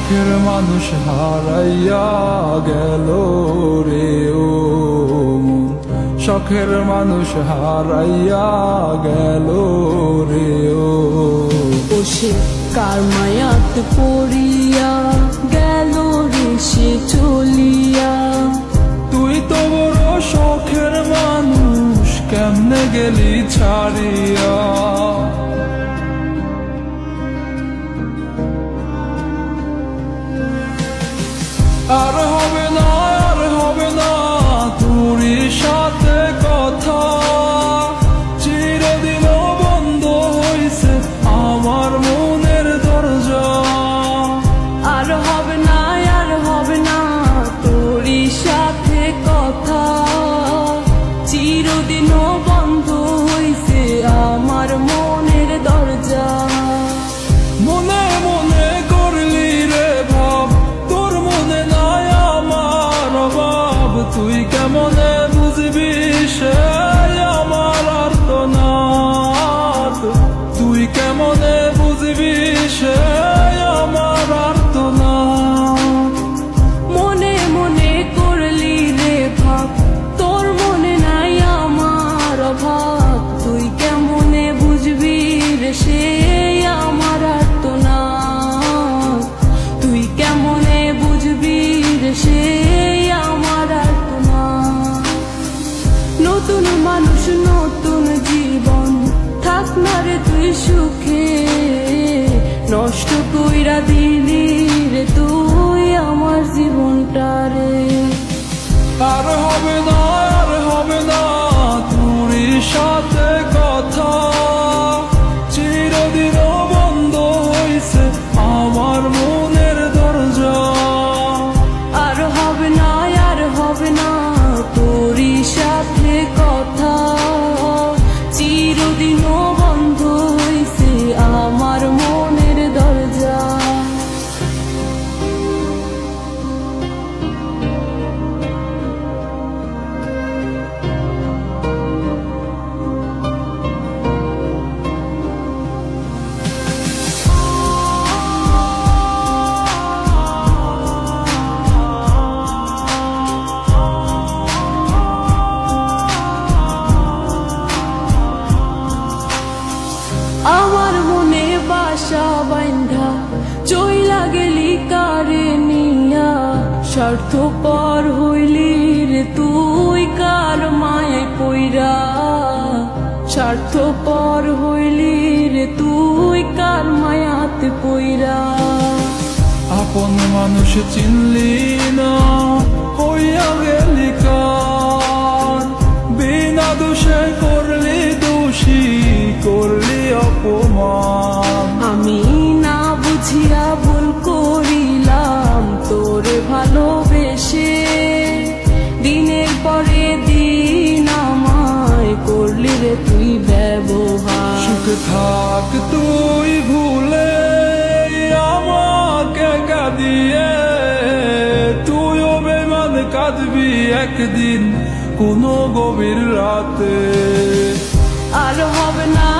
শখের মানুষ হারাইয়া গেল রে ও মন, শখের মানুষ হারাইয়া গেল রে ও। সে কার মায়াত পড়িয়া গেল রে সে চলিয়া। তুই তো বড় শখের মানুষ, কেমনে গেলি ছাড়িয়া। আর হবে না, আর হবে না তোরই সাথে কথা, চিরদিন বন্ধ হইছে আমার মনের দরজা। আর হবে না, আর হবে না তোরই সাথে কথা, চিরদিনও বন্ধ হইছে আমার মনের দরজা। মনে মনে করলি রে ভাব, তোর মনে নাই আমার অভাব। তুই কেমনে বুঝবি সে আমার আর্তনাদ, তুই কেমনে বুঝবি সে আমার আর্তনাদ। মনে মনে করলি রে ভাব, তোর মনে নাই আমার অভাব। তুই কেমনে বুঝবি রে সে আমার আর্তনাদ, তুই কেমনে বুঝবি রে সে আমার আর্তনাদ। নতুন মানুষ নতুন জীবন, থাক না রে তুই সুখে, নষ্ট কইরা দিলি রে তুই আমার জীবনটা রে। আর হবে না, আর হবে না তোরই সাথে কথা, চিরদিন বন্ধ হইছে আমার মনের দরজা। আর হবে না, আর হবে না তোরই সাথে কথা, চিরদিনও বন্ধ হইছে আমার মনের দরজা। আমার মনে বাসা বাইন্ধা চইলা গেলি কারে নিয়া, স্বার্থপর হইলি রে তুই কার মায়ে পইরা। স্বার্থপর হইলি রে তুই কার মায়াতে পইরা। আপন মানুষ চিনলি না, হইয়া গেলি কার। বিনা দোষে করলি দোষী, করলি অপমান। আমি না বুঝিয়া ভুল করিলাম তোরে ভালোবেসে, দিনের পরে দিন আমায় করলি রে তুই ব্যবহার। সুখে থাক তুই ভুলে আমাকে কাঁদিয়ে, তুইও বেমান কাঁদবি একদিন কোনো গভীর রাতে। আর হবে না,